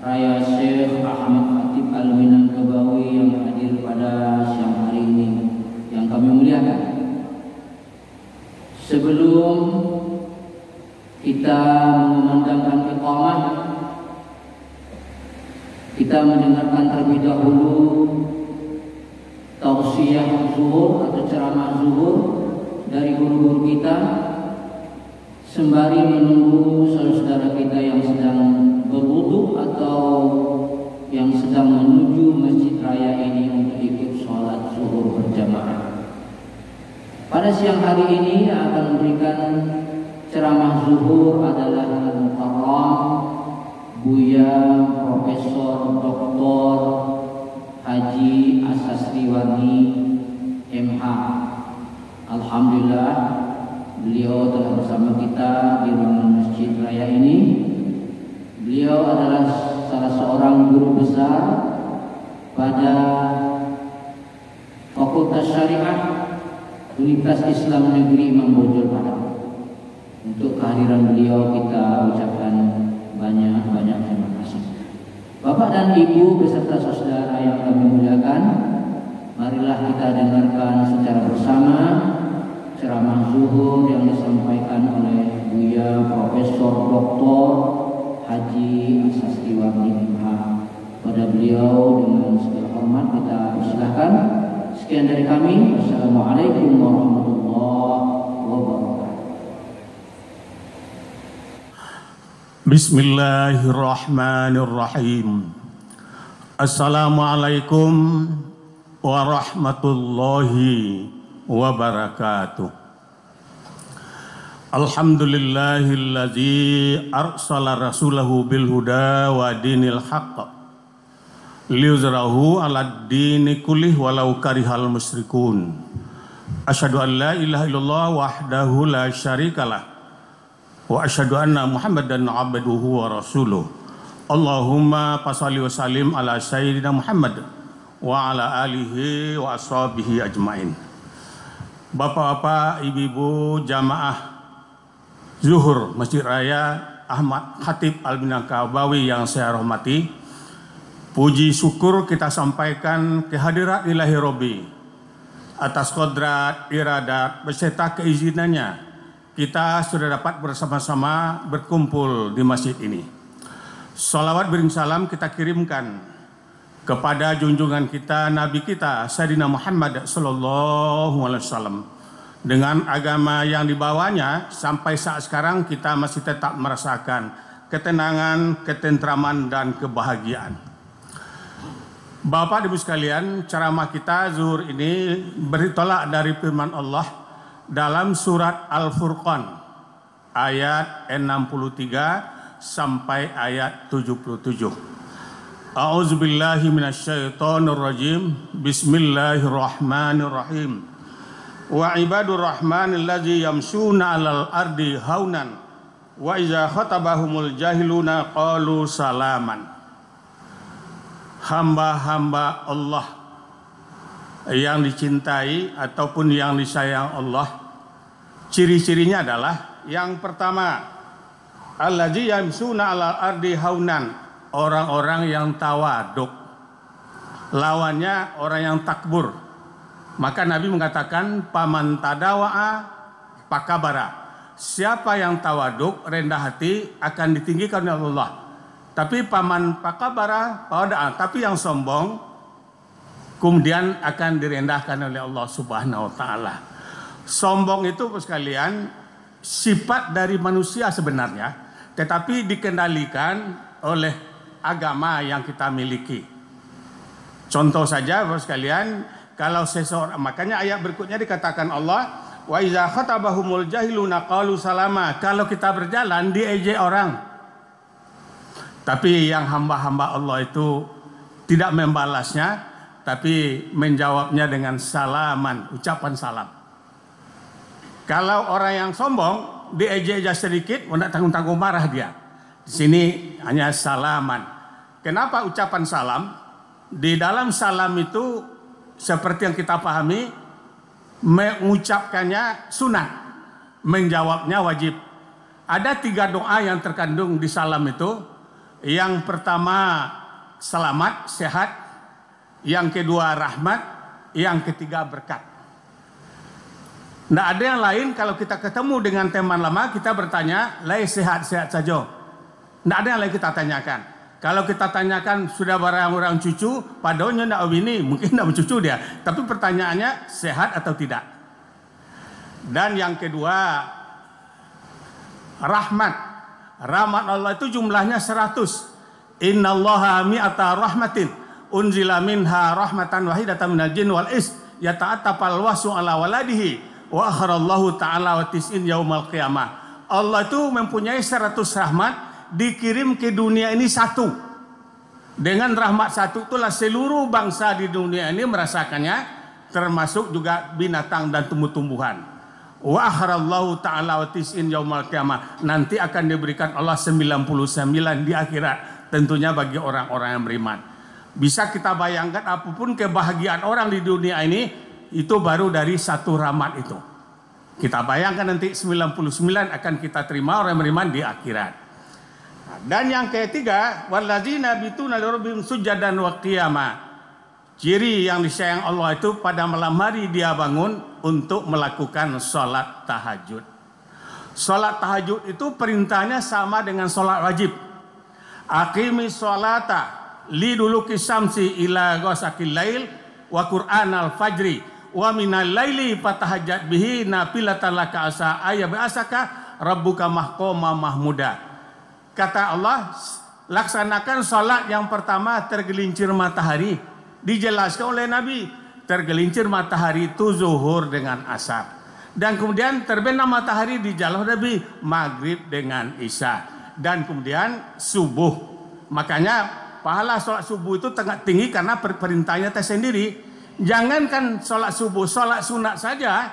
Raya Syekh Ahmad Khatib Al-Minangkabawi yang hadir pada siang hari ini yang kami muliakan. Sebelum kita mengumandangkan iqamah, kita mendengarkan terlebih dahulu tausiah zuhur atau ceramah zuhur dari guru-guru kita, sembari menunggu saudara kita yang sedang berwudu atau yang sedang menuju masjid raya ini untuk ikut sholat zuhur berjamaah. Pada siang hari ini yang akan memberikan ceramah zuhur adalah Al-Mukarram Buya Profesor Dr. Haji Asasriwani MH. Alhamdulillah beliau telah bersama kita di ruangan masjid raya ini. Beliau adalah salah seorang guru besar pada Fakultas Syariah Universitas Islam Negeri Imam Bonjol Padang. Untuk kehadiran beliau kita ucapkan banyak terima kasih. Bapak dan Ibu beserta saudara yang kami muliakan, marilah kita dengarkan secara bersama ceramah zuhur yang disampaikan oleh Buya Profesor Dr. Haji Asasriwani MH. Pada beliau dengan segala hormat kita persilahkan. Sekian dari kami. Wassalamualaikum warahmatullahi wabarakatuh. Bismillahirrahmanirrahim. Assalamualaikum warahmatullahi wabarakatuh. Alhamdulillahilladzi arsala rasulahu bil huda wa dinil haqq liyuzrahu 'alad dini kullih walau karihal musyrikun. Asyhadu an la ilaha illallah wahdahu la syarikalah wa asyhadu anna Muhammadan 'abduhu wa rasuluh. Allahumma pashalli wa sallim ala sayyidina Muhammad wa ala alihi wa ashabihi ajmain. Bapak-bapak, ibu-ibu, jamaah zuhur Masjid Raya Ahmad Khatib Al-Minangkabawi yang saya hormati, puji syukur kita sampaikan kehadirat ilahi Robbi atas kodrat, iradat, beserta keizinannya kita sudah dapat bersama-sama berkumpul di masjid ini. Salawat bering salam kita kirimkan kepada junjungan kita, Nabi kita, Sayyidina Muhammad sallallahu alaihi wasallam. Dengan agama yang dibawanya sampai saat sekarang kita masih tetap merasakan ketenangan, ketentraman, dan kebahagiaan. Bapak Ibu sekalian, ceramah kita zuhur ini bertolak dari firman Allah dalam surat Al-Furqan ayat 63 sampai ayat 77. A'udzubillahi minasyaitonirrajim. Bismillahirrahmanirrahim. Wa ibadur rahmanil ladzi yamshuna 'alal ardi haunan wa idza khatabahumul jahiluna qalu salaman. Hamba-hamba Allah yang dicintai ataupun yang disayang Allah, ciri-cirinya adalah yang pertama, alladzi yamshuna 'alal ardi haunan, orang-orang yang tawaduk. Lawannya orang yang takbur. Maka Nabi mengatakan paman tadawa'a pakabara. Siapa yang tawaduk, rendah hati, akan ditinggikan oleh Allah. Tapi paman pakabara, tapi yang sombong kemudian akan direndahkan oleh Allah Subhanahu wa taala. Sombong itu sekalian sifat dari manusia sebenarnya, tetapi dikendalikan oleh agama yang kita miliki. Contoh saja Bapak sekalian, kalau seseorang, makanya ayat berikutnya dikatakan Allah, wa iza khatabahumul jahiluna qalu salama. Kalau kita berjalan diejek orang. Tapi yang hamba-hamba Allah itu tidak membalasnya, tapi menjawabnya dengan salaman, ucapan salam. Kalau orang yang sombong diejek sedikit, tidak tanggung-tanggung marah dia. Di sini hanya salaman. Kenapa ucapan salam? Di dalam salam itu seperti yang kita pahami, mengucapkannya sunat, menjawabnya wajib. Ada 3 doa yang terkandung di salam itu. Yang pertama selamat, sehat. Yang kedua rahmat. Yang ketiga berkat. Tidak ada yang lain. Kalau kita ketemu dengan teman lama, kita bertanya, lai sehat-sehat saja. Tidak ada yang lain kita tanyakan. Kalau kita tanyakan sudah barang orang cucu, padahal tidak ini, mungkin tidak bercucu dia. Tapi pertanyaannya sehat atau tidak. Dan yang kedua rahmat. Rahmat Allah itu jumlahnya 100. Innallaha mi'ata rahmatin unzila minha rahmatan wahidatan minal jin wal is yata'attafal wasu ala waladihi wa akharallahu ta'ala wa tis'in yaumal qiyamah. Allah itu mempunyai 100 rahmat, dikirim ke dunia ini satu. Dengan rahmat satu itulah seluruh bangsa di dunia ini merasakannya, termasuk juga binatang dan tumbuh-tumbuhan. Wa akharallahu ta'ala wa tis'in yaumal qiyamah. Nanti akan diberikan Allah 99 di akhirat, tentunya bagi orang-orang yang beriman. Bisa kita bayangkan apapun kebahagiaan orang di dunia ini, itu baru dari satu rahmat itu. Kita bayangkan nanti 99 akan kita terima orang beriman di akhirat. Dan yang ketiga, walladzina bituna lirabbihim sujadan wa qiyama. Ciri yang disayang Allah itu pada malam hari dia bangun untuk melakukan sholat tahajud. Sholat tahajud itu perintahnya sama dengan sholat wajib. Aqimis sholata liduluki samsi ila ghasaqil lail wa qur'anal fajri wa minal laili fatahajjat bihi nafilatan laka asa ayyabasaka rabbuka mahqama mahmuda. Kata Allah, laksanakan salat yang pertama tergelincir matahari. Dijelaskan oleh Nabi, tergelincir matahari itu zuhur dengan asar. Dan kemudian terbenam matahari di jalan Nabi, maghrib dengan isya. Dan kemudian subuh. Makanya pahala sholat subuh itu sangat tinggi karena perintahnya tersendiri. Jangankan sholat subuh, sholat sunat saja.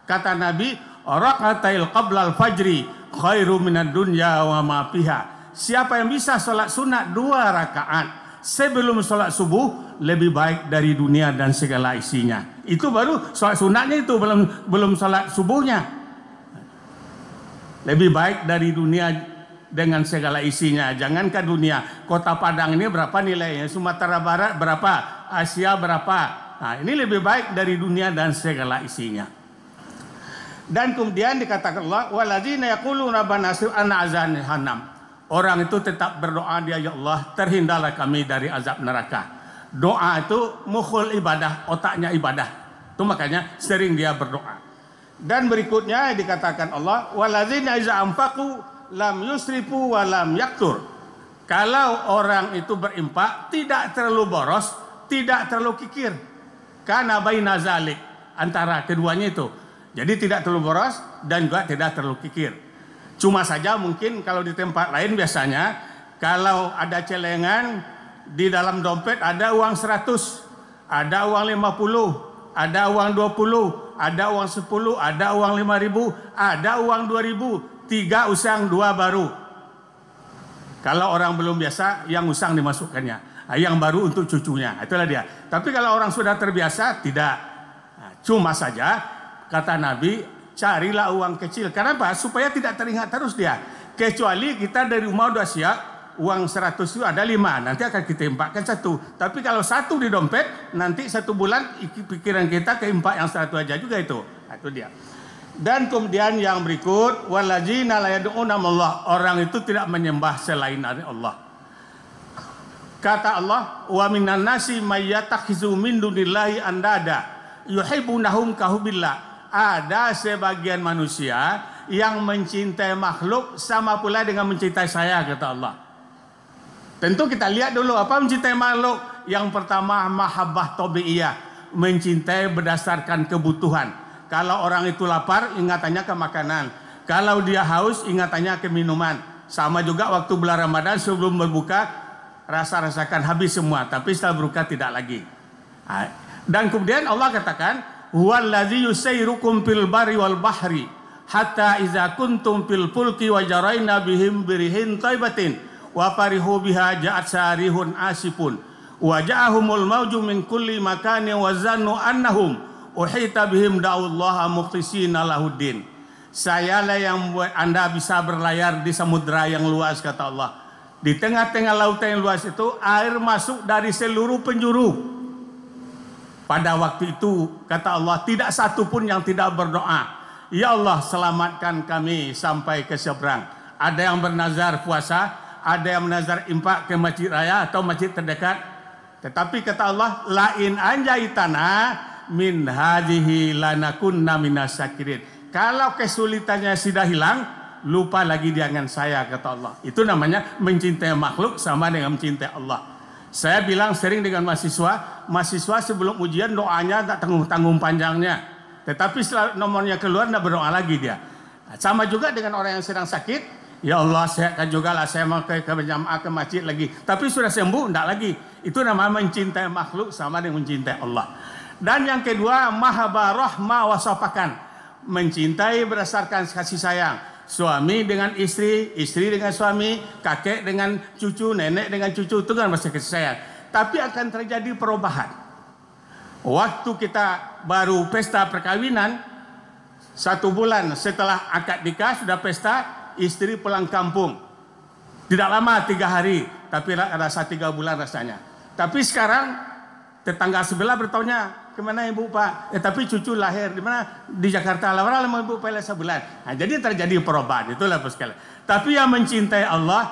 Kata Nabi, raka'atail qablal fajri khairu minad dunya wa ma fiha. Siapa yang bisa sholat sunat 2 rakaat sebelum sholat subuh, lebih baik dari dunia dan segala isinya. Itu baru sholat sunatnya, itu belum sholat subuhnya. Lebih baik dari dunia dengan segala isinya. Jangankan dunia, Kota Padang ini berapa nilainya, Sumatera Barat berapa, Asia berapa. Nah, ini lebih baik dari dunia dan segala isinya. Dan kemudian dikatakan Allah, waladzina yaquluna rabbana asrif anna azan jahannam. Orang itu tetap berdoa dia, ya Allah, terhindarlah kami dari azab neraka. Doa itu mukhul ibadah, otaknya ibadah. Itu makanya sering dia berdoa. Dan berikutnya dikatakan Allah, waladzina iza anfaqu lam yusrifu wa lam yaktur. Kalau orang itu berimpak tidak terlalu boros, tidak terlalu kikir. Kana baina zalik, antara keduanya itu. Jadi tidak terlalu boros dan juga tidak terlalu kikir. Cuma saja mungkin kalau di tempat lain biasanya kalau ada celengan di dalam dompet ada uang 100, ada uang 50, ada uang 20, ada uang 10, ada uang 5.000, ada uang 2.000, 3 usang 2 baru. Kalau orang belum biasa, yang usang dimasukkannya, yang baru untuk cucunya, itulah dia. Tapi kalau orang sudah terbiasa, tidak. Cuma saja kata Nabi, carilah uang kecil. Kenapa? Supaya tidak teringat terus dia. Kecuali kita dari rumah udah siap, uang 100 itu ada 5, nanti akan kita impakkan 1. Tapi kalau 1 di dompet, nanti 1 bulan pikiran kita ke impak yang 100 aja juga itu. Itu dia. Dan kemudian yang berikut, walladzina la yad'una Allah, orang itu tidak menyembah selain Allah. Kata Allah, wa minan nasi may yatakhizu min dunillahi andada yuhibbunahum kahubbillah. Ada sebagian manusia yang mencintai makhluk sama pula dengan mencintai saya, kata Allah. Tentu kita lihat dulu apa mencintai makhluk. Yang pertama mahabbah tabi'iyah, mencintai berdasarkan kebutuhan. Kalau orang itu lapar, ingatannya ke makanan. Kalau dia haus, ingatannya ke minuman. Sama juga waktu bulan Ramadan sebelum berbuka, rasakan habis semua, tapi setelah berbuka tidak lagi. Dan kemudian Allah katakan, huwallazi yusayyirukum fil barri wal bahri hatta idza kuntum fil fulki wa jarayna bihim birihin thaibatin wa farihu biha ja'at sarihun asifun wa ja'ahumul mawju min kulli makanin wa zannu annahum uhita bihim da'ullaha mukhlisina lahuddin. Sayalah yang membuat Anda bisa berlayar di samudra yang luas, kata Allah. Di tengah-tengah lautan yang luas itu air masuk dari seluruh penjuru. Pada waktu itu kata Allah, tidak satu pun yang tidak berdoa, ya Allah selamatkan kami sampai ke seberang. Ada yang bernazar puasa, ada yang bernazar impak ke masjid raya atau masjid terdekat. Tetapi kata Allah, lain anjaitana min hadhihi lanakunna minas syakirin. Kalau kesulitannya sudah hilang, lupa lagi dengan saya, kata Allah. Itu namanya mencintai makhluk sama dengan mencintai Allah. Saya bilang sering dengan mahasiswa sebelum ujian doanya tak tanggung-tanggung panjangnya. Tetapi setelah nomornya keluar tidak berdoa lagi dia. Sama juga dengan orang yang sedang sakit. Ya Allah, sehatkan juga lah, saya mau ke berjamaah ke masjid lagi. Tapi sudah sembuh, tidak lagi. Itu namanya mencintai makhluk sama dengan mencintai Allah. Dan yang kedua, mahabbarah wasafakan. Mencintai berdasarkan kasih sayang. Suami dengan istri, istri dengan suami, kakek dengan cucu, nenek dengan cucu, itu kan masih kasih sayang. Tapi akan terjadi perubahan. Waktu kita baru pesta perkawinan, 1 bulan setelah akad nikah sudah pesta, istri pulang kampung. Tidak lama 3 hari, tapi rasa 3 bulan rasanya. Tapi sekarang tetangga sebelah bertanya, kemana ibu pak? Tapi cucu lahir di mana? Di Jakarta. Lama ibu pilih sebulan. Nah, jadi terjadi perubahan. Itulah sekali. Tapi yang mencintai Allah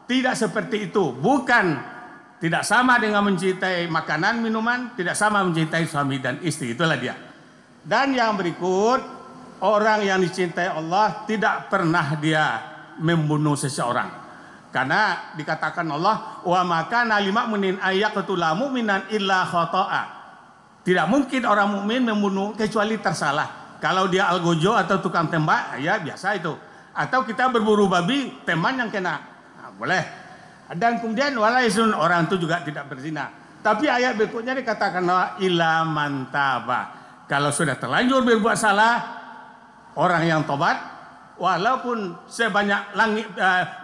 tidak seperti itu. Bukan tidak sama dengan mencintai makanan, minuman, tidak sama mencintai suami dan istri. Itulah dia. Dan yang berikut, orang yang dicintai Allah tidak pernah dia membunuh seseorang. Karena dikatakan Allah, wa makana lil mu'minin ayyaqtula mu'minan illa khata'a. Tidak mungkin orang mukmin membunuh kecuali tersalah. Kalau dia algojo atau tukang tembak, ya biasa itu. Atau kita berburu babi, teman yang kena, nah, boleh. Dan kemudian walaisun, orang itu juga tidak berzina. Tapi ayat berikutnya dikatakan illa man taba. Kalau sudah terlanjur berbuat salah, orang yang tobat, walaupun sebanyak langit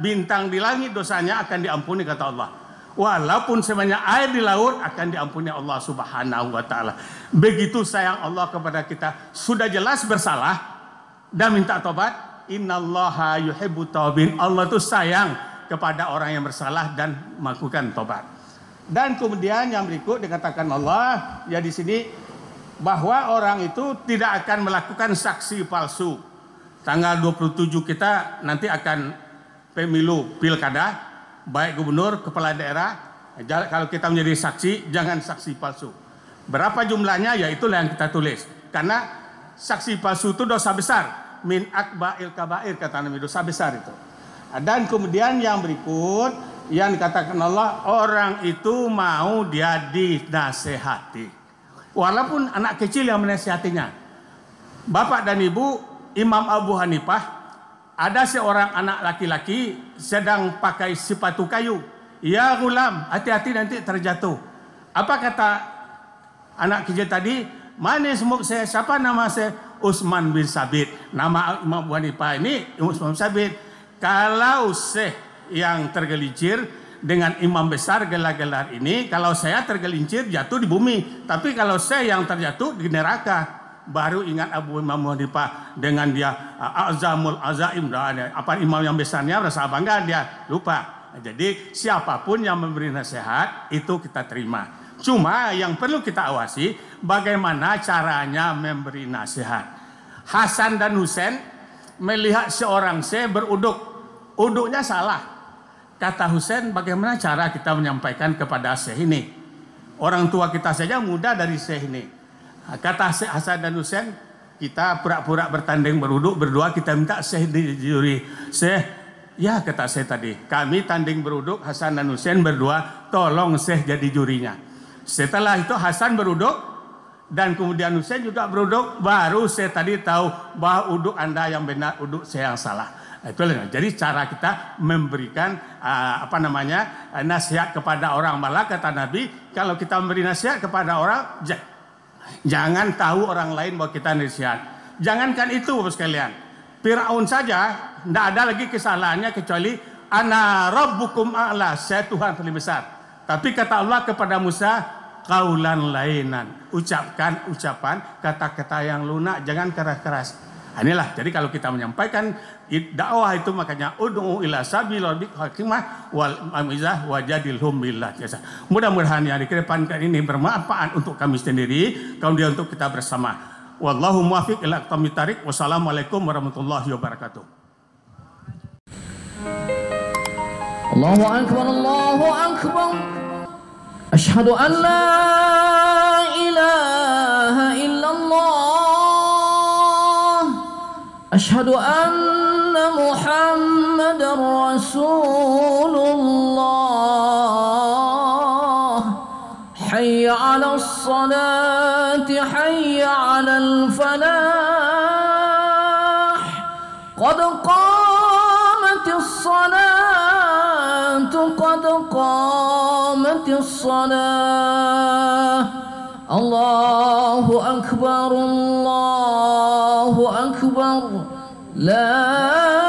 bintang di langit, dosanya akan diampuni, kata Allah. Walaupun sebanyak air di laut, akan diampuni Allah Subhanahu wa ta'ala. Begitu sayang Allah kepada kita. Sudah jelas bersalah dan minta tobat. Innallaha yuhibbu tawabin. Allah itu sayang kepada orang yang bersalah dan melakukan tobat. Dan kemudian yang berikut dikatakan Allah, ya di sini, bahwa orang itu tidak akan melakukan saksi palsu. Tanggal 27 kita nanti akan pemilu pilkada, baik gubernur, kepala daerah. Kalau kita menjadi saksi, jangan saksi palsu. Berapa jumlahnya? Ya itulah yang kita tulis. Karena saksi palsu itu dosa besar. Min akbail kabair, kata Nabi, dosa besar itu. Dan kemudian yang berikut, yang dikatakan Allah, orang itu mau dia dinasehati. Walaupun anak kecil yang menasehatinya. Bapak dan Ibu, Imam Abu Hanifah, ada seorang anak laki-laki sedang pakai sepatu kayu. Ya gulam, hati-hati nanti terjatuh. Apa kata anak kecil tadi? Manis muk saya, siapa nama saya? Utsman bin Sabit. Nama Imam Abu Hanifah ini Utsman bin Sabit. Kalau saya yang tergelincir dengan imam besar gelar-gelar ini, kalau saya tergelincir jatuh di bumi. Tapi kalau saya yang terjatuh di neraka. Baru ingat Abu Imam Hanifah dengan dia azamul azaim, apa imam yang besarnya, rasa bangga dia lupa. Jadi siapapun yang memberi nasihat itu kita terima. Cuma yang perlu kita awasi bagaimana caranya memberi nasihat. Hasan dan Husain melihat seorang syekh beruduk, uduknya salah. Kata Husain, bagaimana cara kita menyampaikan kepada syekh ini? Orang tua kita saja muda dari syekh ini. Kata Hasan dan Husain, kita pura-pura bertanding beruduk berdua, kita minta Syekh di juri. Syekh, ya kata saya tadi, kami tanding beruduk, Hasan dan Husain berdua, tolong Syekh jadi jurinya. Setelah itu Hasan beruduk dan kemudian Husain juga beruduk, baru saya tadi tahu bahwa uduk Anda yang benar, uduk saya yang salah. Itulah. Jadi cara kita memberikan nasihat kepada orang. Malah kata Nabi, kalau kita memberi nasihat kepada orang, jangan tahu orang lain bahwa kita nasihat. Jangankan itu Bapak sekalian. Firaun saja tidak ada lagi kesalahannya kecuali ana rabbukum a'la, saya Tuhan paling besar. Tapi kata Allah kepada Musa, qaulan lainan, ucapan kata-kata yang lunak, jangan keras-keras. Inilah, jadi kalau kita menyampaikan dakwah itu makanya ud'u ila sabil rabbika hikmah wal amizah wajadilhum billah. Mudah-mudahan yang dikedepankan ini bermanfaat untuk kami sendiri, kemudian untuk kita bersama. Wallahu muwaffiq ila aqwamit thariq. Wassalamualaikum warahmatullahi wabarakatuh. Allahu akbar, Allahu akbar. Asyhadu an la ilaha illallah. Asyhadu anna Muhammadar Rasulullah. Hayya 'alas salati, hayya 'alal falah. Qad qamatis salatu, qad qamatis salah. Allahu akbar, Allahu akbar. La